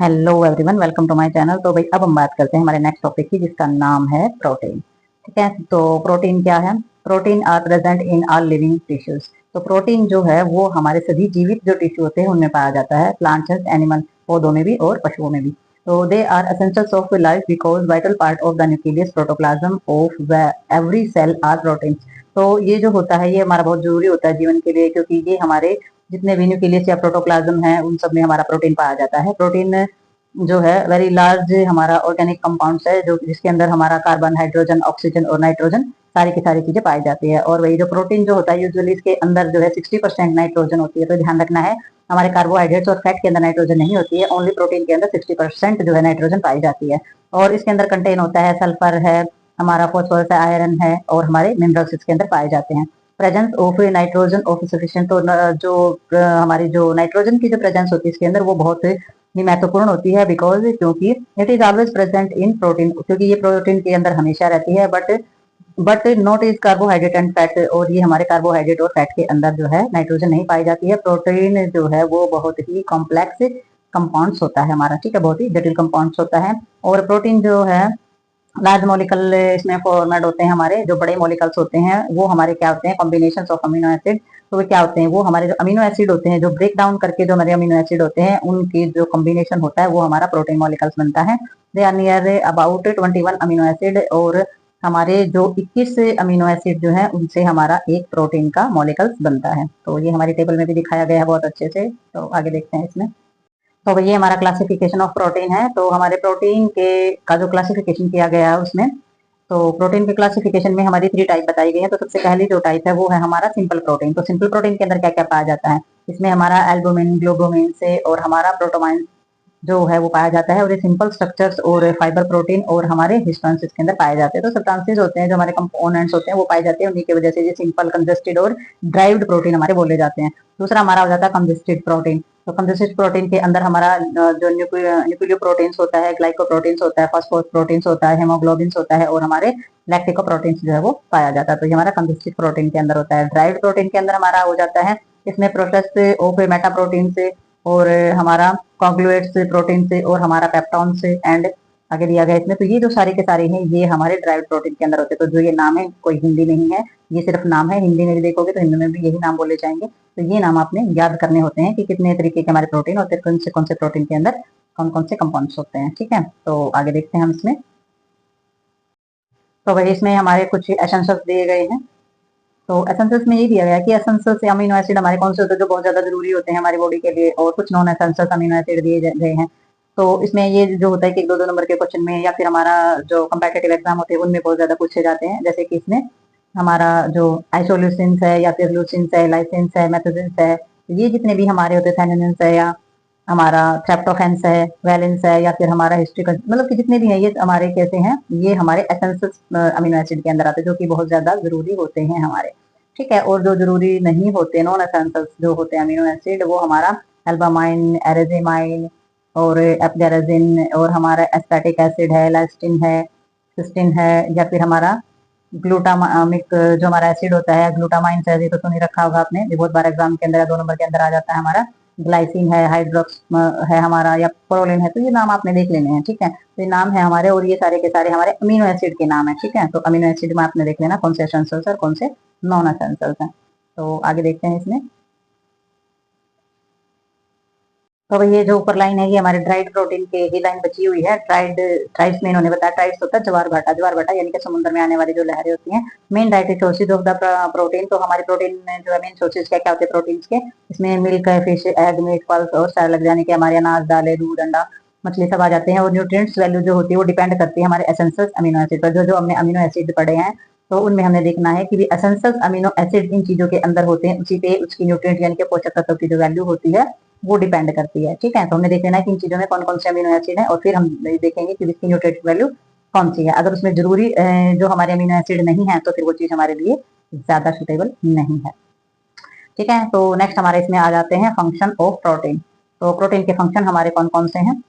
Hello everyone, welcome to my channel. तो भाई अब हम बात करते हैं हमारे नेक्स्ट टॉपिक की, जिसका नाम है प्रोटीन। ठीक है, तो प्रोटीन क्या है? Protein are present in all living tissues. तो प्रोटीन जो है वो हमारे सभी जीवित जो टिश्यू होते हैं उनमें पाया जाता है, प्लांट्स, एनिमल, पौधों में भी और पशुओं में भी। तो they are essentials of life because vital part of the nucleus protoplasm of every cell are protein. तो ये जो होता है ये हमारा बहुत जरूरी होता है जीवन के लिए, क्योंकि ये हमारे जितने भी न्यूक्लियस या प्रोटोप्लाज्म है उन सब में हमारा प्रोटीन पाया जाता है। प्रोटीन जो है वेरी लार्ज हमारा ऑर्गेनिक कंपाउंड्स है, जो जिसके अंदर हमारा कार्बन, हाइड्रोजन, ऑक्सीजन और नाइट्रोजन सारी की सारी चीजें पाई जाती है। और वही जो प्रोटीन जो होता है यूजुअली इसके अंदर जो है 60% नाइट्रोजन होती है। तो ध्यान रखना है, हमारे कार्बोहाइड्रेट्स और फैट के अंदर नाइट्रोजन नहीं होती है, ओनली प्रोटीन के अंदर 60% जो है नाइट्रोजन पाई जाती है। और इसके अंदर कंटेन होता है सल्फर है, हमारा फॉस्फोरस है, आयरन है और हमारे मिनरल्स इसके अंदर पाए जाते हैं। Presence of nitrogen of sufficient, तो जो हमारी जो नाइट्रोजन की जो प्रेजेंस होती है इसके अंदर वो बहुत ही महत्वपूर्ण होती है, बिकॉज क्योंकि it is always present in protein, क्योंकि ये प्रोटीन के अंदर हमेशा रहती है, but not is carbohydrate and fat. और ये हमारे कार्बोहाइड्रेट और फैट के अंदर जो है नाइट्रोजन नहीं पाई जाती है। प्रोटीन जो है वो बहुत ही कॉम्प्लेक्स कंपाउंड्स होता है हमारा, ठीक है, बहुत ही जटिल कंपाउंड्स होता है। और प्रोटीन जो है लार्ज मॉलिकल इसमें फॉर्मेट होते हैं, हमारे जो बड़े मॉलिकल्स होते हैं वो हमारे क्या होते हैं, कॉम्बिनेशन ऑफ अमीनो एसिड। तो वो क्या होते हैं, वो हमारे जो अमीनो एसिड होते हैं, जो ब्रेक डाउन करके जो हमारे अमीनो एसिड होते हैं उनकी जो कॉम्बिनेशन होता है वो हमारा प्रोटीन मॉलिकल्स बनता है। They are near about 21 amino acid, और हमारे जो 21 अमीनो एसिड जो है उनसे हमारा एक प्रोटीन का मॉलिकल्स बनता है। तो ये हमारी टेबल में भी दिखाया गया है बहुत अच्छे से। तो आगे देखते हैं इसमें। तो ये हमारा क्लासिफिकेशन ऑफ प्रोटीन है। तो हमारे प्रोटीन के का जो क्लासिफिकेशन किया गया है उसमें, तो प्रोटीन के क्लासिफिकेशन में हमारी 3 टाइप बताई गई है। तो सबसे पहली जो टाइप है वो है हमारा सिंपल प्रोटीन। तो सिंपल प्रोटीन के अंदर क्या क्या पाया जाता है, इसमें हमारा एल्बुमिन, ग्लोबुमिन से और हमारा प्रोटोमाइन जो है वो पाया जाता है। और ये सिंपल स्ट्रक्चर्स और फाइबर प्रोटीन और हमारे हिस्टोन्स इसके अंदर पाए जाते हैं। तो सब्सटेंसेस होते हैं जो हमारे कंपोनेंट्स होते हैं वो पाए जाते हैं, उन्हीं की वजह से ये सिंपल, कंजस्टेड और ड्राइव्ड प्रोटीन हमारे बोले जाते हैं। दूसरा हमारा हो जाता है कंजस्टेड प्रोटीन। तो कंजस्टेड प्रोटीन के अंदर हमारा जो न्यूक्लियो प्रोटीन्स होता है, ग्लाइको प्रोटीन्स होता है, फॉस्फोरस प्रोटीन्स होता है, हेमोग्लोबिन होता है और हमारे लैक्टिको प्रोटीन्स जो है वो पाया जाता है। तो ये हमारा कंजस्टेड प्रोटीन के अंदर होता है। ड्राइव्ड प्रोटीन के अंदर हमारा हो जाता है इसमें प्रोसेस ऑफ मेटा प्रोटीन से और हमारा कॉन्ग्लुएट से, प्रोटीन से और हमारा पेप्टॉन से एंड आगे दिया गया इसमें। तो ये जो सारे के सारे हैं ये हमारे ड्राइव्ड प्रोटीन के अंदर होते हैं। तो जो ये नाम है कोई हिंदी नहीं है, ये सिर्फ नाम है। हिंदी में भी देखोगे तो हिंदी में भी यही नाम बोले जाएंगे। तो ये नाम आपने याद करने होते हैं कि कितने तरीके के हमारे प्रोटीन होते हैं, कौन से प्रोटीन के अंदर कौन कौन से कंपाउंड्स होते हैं। ठीक है, तो आगे देखते हैं हम इसमें। तो वही इसमें हमारे कुछ एसेंशियल्स दिए गए हैं। तो एसेंशियल्स में ये दिया गया है कि एसेंशियल से अमीनो एसिड हमारे कौन से होते हैं जो बहुत ज्यादा जरूरी होते हैं हमारी बॉडी के लिए, और कुछ नॉन एसेंशियल अमीनो एसिड दिए गए हैं। तो इसमें ये जो होता है कि 2-2 नंबर के क्वेश्चन में या फिर हमारा जो कंपेटिटिव एग्जाम होते हैं उनमें बहुत ज्यादा पूछे जाते हैं। जैसे कि इसमें हमारा जो आइसोल्यूसिन्स है या फिर ल्यूसिन्स है, लाइसिन्स है, मेथोजिन्स है, ये जितने भी हमारे होते हैं, थैनिन्स है या हमारा ट्रेप्टोफेंस है, वैलेंस है या फिर हमारा हिस्ट्री, मतलब कि जितने भी हैं ये हमारे कैसे हैं, ये हमारे एसेंशियल अमीनो एसिड के अंदर आते हैं, जो कि बहुत ज्यादा जरूरी होते हैं हमारे। ठीक है, और जो जरूरी नहीं होते, नॉन एसेंशियल जो होते हैं अमीनो एसिड, वो हमारा एल्बामाइन, एरेजिमाइन और एप्गेराजिन और हमारा एस्पेटिक एसिड है, लाइस्टिन है, सिस्टिन है, या फिर हमारा ग्लूटामिक जो हमारा एसिड होता है, ग्लूटामाइन है, ये तो सुन ही रखा होगा आपने, ये बहुत बार एग्जाम के अंदर 2 नंबर के अंदर आ जाता है। हमारा ग्लाइसिन है, हाइड्रोक्स है हमारा, या प्रोलिन है। तो ये नाम आपने देख लेने हैं। ठीक है, तो ये नाम है हमारे, और ये सारे के सारे हमारे अमीनो एसिड के नाम है। ठीक है, तो अमीनो एसिड में आपने देख लेना कौन से एसेंशियल्स और कौन से नॉन एसेंशियल्स हैं। तो आगे देखते हैं इसमें। तो ये जो ऊपर लाइन है ये हमारे ड्राइड प्रोटीन के ही लाइन बची हुई है। ट्राइड्स में इन्होंने बताया, ट्राइड्स होता है ज्वार भाटा, ज्वार भाटा यानी कि समुद्र में आने वाली जो लहरें होती हैं। Main dietary sources of the protein, तो हमारे प्रोटीन में जो है मेन सोर्सेज क्या क्या होते हैं प्रोटीन के, इसमें मिल्क है, फिश, एग, मीट, पल्स और सारे लग जाने के हमारे अनाज, दालें, दूध, अंडा, मछली सब आ जाते हैं। और न्यूट्रिएंट्स वैल्यू जो होती है वो डिपेंड करती है हमारे एसेंशियल अमीनो एसिड पर। जो जो हमने अमीनो एसिड पढ़े हैं तो उनमें हमने देखना है कि एसेंशियल अमीनो एसिड इन चीजों के अंदर होते हैं, उसी पे उसकी न्यूट्रिएंट यानी कि पोषक तत्व की जो वैल्यू होती है वो डिपेंड करती है। ठीक है, तो हमने देख लेना है कि इन चीजों में कौन कौन से अमीनो एसिड है, और फिर हम देखेंगे कि इसकी न्यूट्रिएंट वैल्यू कौन सी है। अगर उसमें जरूरी जो हमारे अमीनो एसिड नहीं है तो फिर वो चीज हमारे लिए ज्यादा सुटेबल नहीं है। ठीक है, तो नेक्स्ट हमारे इसमें आ जाते हैं फंक्शन ऑफ प्रोटीन। तो प्रोटीन के फंक्शन हमारे कौन कौन से हैं?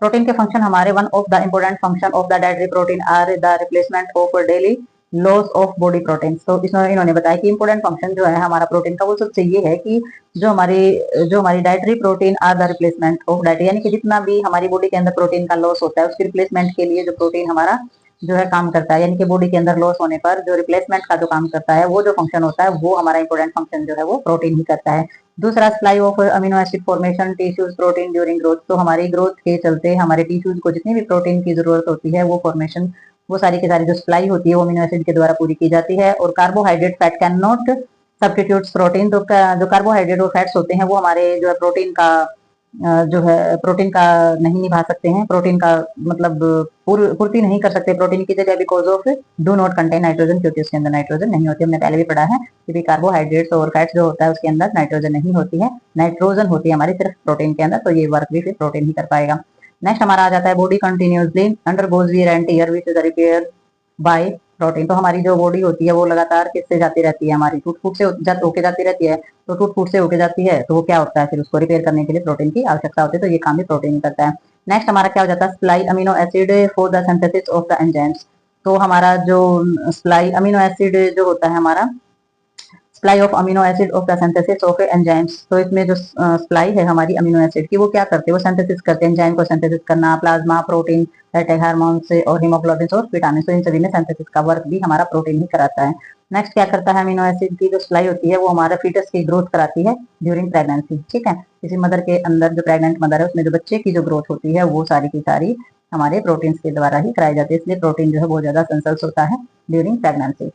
प्रोटीन के फंक्शन हमारे one of the important function of the dietary protein are the replacement of daily loss of body protein. तो इसमें इन्होंने बताया कि इंपॉर्टेंट फंक्शन जो है हमारा प्रोटीन का वो सबसे ये है कि जो हमारी dietary protein are the replacement of diet, यानी कि जितना भी हमारी बॉडी के अंदर प्रोटीन का लॉस होता है उसके रिप्लेसमेंट के लिए जो प्रोटीन हमारा जो है काम करता है, यानी कि बॉडी के अंदर लॉस होने पर जो रिप्लेसमेंट का जो काम करता है, वो जो फंक्शन होता है वो हमारा इंपॉर्टेंट फंक्शन जो है वो प्रोटीन ही करता है। दूसरा, supply of amino acid formation tissues protein during growth. तो हमारी ग्रोथ के चलते हमारे टिश्यूज को जितनी भी प्रोटीन की जरूरत होती है वो फॉर्मेशन, वो सारी की सारी जो सप्लाई होती है वो अमीनो एसिड के द्वारा पूरी की जाती है। और carbohydrate fat can not substitute protein. तो जो कार्बोहाइड्रेट और फैट्स होते हैं वो हमारे जो है प्रोटीन का जो है प्रोटीन का नहीं निभा सकते हैं, प्रोटीन का मतलब पूर्ति नहीं कर सकते प्रोटीन की जगह, because of do not contain nitrogen, क्योंकि उसके अंदर नाइट्रोजन नहीं होती। हमने पहले भी पढ़ा है कि कार्बोहाइड्रेट्स और फैट्स जो होता है उसके अंदर नाइट्रोजन नहीं होती है, नाइट्रोजन होती है हमारी सिर्फ प्रोटीन के अंदर, तो ये वर्क भी फिर प्रोटीन ही कर पाएगा। नेक्स्ट हमारा आ जाता है body continuously undergoes wear and tear which is repair bye protein. तो हमारी जो बॉडी होती है वो लगातार किससे जाती रहती है, हमारी टूट फूट से होके जाती रहती है। तो टूट फूट से होके जाती है तो वो क्या होता है, फिर उसको रिपेयर करने के लिए प्रोटीन की आवश्यकता होती है, तो ये काम भी प्रोटीन ही करता है। नेक्स्ट हमारा क्या हो जाता है, supply amino acid for the synthesis of the enzymes. तो हमारा जो सप्लाई अमीनो एसिड जो होता है हमारा supply of amino acid of the synthesis of enzymes. तो इसमें जो सप्लाई है हमारी अमीनो एसिड की वो क्या करते हैं, वो सिंथेसिस करते हैं, एंजाइम को सिंथेसिस करना, प्लाज्मा, प्रोटीन, फैटी हार्मोन्स और हीमोग्लोबिन और विटामिन, तो इन सभी में सिंथेसिस का वर्क भी हमारा प्रोटीन ही कराता है। नेक्स्ट क्या करता है, अमीनो एसिड की जो सप्लाई होती है वो हमारा फीटस की ग्रोथ कराती है ड्यूरिंग प्रेगनेंसी। ठीक है, किसी मदर के अंदर जो प्रेग्नेंट मदर है उसमें जो बच्चे की जो ग्रोथ होती है वो सारी की सारी हमारे प्रोटीन के द्वारा ही कराई जाती है, इसलिए प्रोटीन जो है बहुत ज्यादा सेंसल्स होता है ड्यूरिंग प्रेगनेंसी।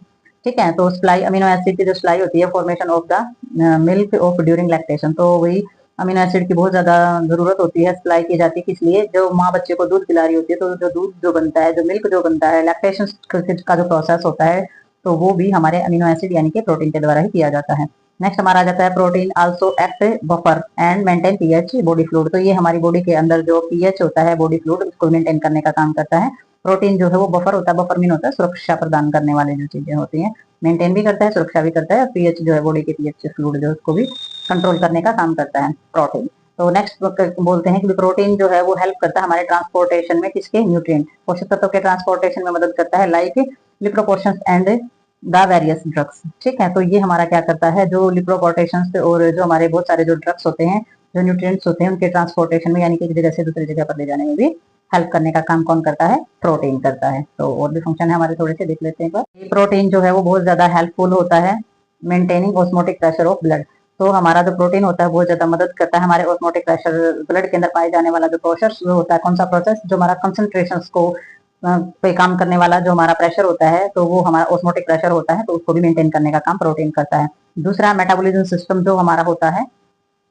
ठीक है, तो सप्लाई अमीनो एसिड की जो सप्लाई होती है formation of the milk of during lactation. तो वही अमीनो एसिड की बहुत ज्यादा जरूरत होती है, सप्लाई की जाती है, इसलिए जो माँ बच्चे को दूध पिला रही होती है तो जो दूध जो बनता है, जो मिल्क जो बनता है, लैक्टेशन का जो प्रोसेस होता है तो वो भी हमारे अमीनो एसिड यानी कि प्रोटीन के द्वारा ही किया जाता है। नेक्स्ट हमारा आ जाता है protein also act buffer and maintain pH body fluid. तो ये हमारी बॉडी के अंदर जो पीएच होता है बॉडी फ्लूइड उसको मेंटेन करने का काम करता है। प्रोटीन जो है वो बफर होता है, बफर मीन होता है सुरक्षा प्रदान करने वाले जो चीजें होती हैं, मेंटेन भी करता है, सुरक्षा भी करता है, पीएच जो है बॉडी के पीएच फ्लूइड जो उसको भी कंट्रोल करने का काम करता है प्रोटीन। तो नेक्स्ट बोलते हैं कि प्रोटीन जो है वो हेल्प करता है हमारे ट्रांसपोर्टेशन में, किसके, न्यूट्रिएंट पोषक तत्वों के ट्रांसपोर्टेशन में मदद करता है, like lipoproportions and the various drugs. ठीक है, तो ये हमारा क्या करता है, जो लिपोप्रोपोर्शंस और जो हमारे बहुत सारे जो ड्रग्स होते हैं, जो न्यूट्रिएंट्स होते हैं उनके ट्रांसपोर्टेशन में यानी कि एक जगह से दूसरी जगह पर ले जाने में भी हेल्प करने का काम कौन करता है, प्रोटीन करता है। तो और भी फंक्शन है हमारे, थोड़े से देख लेते हैं। प्रोटीन जो है वो बहुत ज्यादा हेल्पफुल होता है maintaining osmotic pressure of blood. तो हमारा जो प्रोटीन होता है बहुत ज्यादा मदद करता है हमारे ऑस्मोटिक प्रेशर, ब्लड के अंदर पाए जाने वाला जो प्रोसेस होता है, कौन सा प्रोसेस, जो हमारा कंसंट्रेशन को पे काम करने वाला जो हमारा प्रेशर होता है, तो वो हमारा ऑस्मोटिक प्रेशर होता है, तो उसको भी मेंटेन करने का काम प्रोटीन करता है। दूसरा, मेटाबॉलिज्म सिस्टम जो हमारा होता है,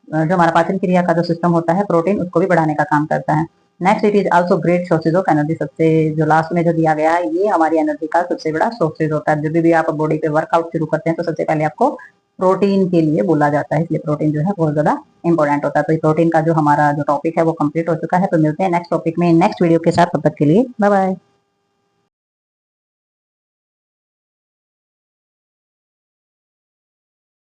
जो हमारा पाचन क्रिया का जो सिस्टम होता है, प्रोटीन उसको भी बढ़ाने का काम करता है। Next, it is also great sources of energy. सबसे जो लास्ट में जो दिया गया है ये हमारी एनर्जी का सबसे बड़ा सोर्सेज होता है। जब भी आप बॉडी पे वर्कआउट शुरू करते हैं तो सबसे पहले आपको प्रोटीन के लिए बोला जाता है, इसलिए प्रोटीन जो है बहुत ज्यादा इंपॉर्टेंट होता है। तो प्रोटीन का जो हमारा जो टॉपिक है वो कंप्लीट हो चुका है। तो मिलते हैं नेक्स्ट टॉपिक में नेक्स्ट वीडियो के साथ, तब तक के लिए बाय बाय।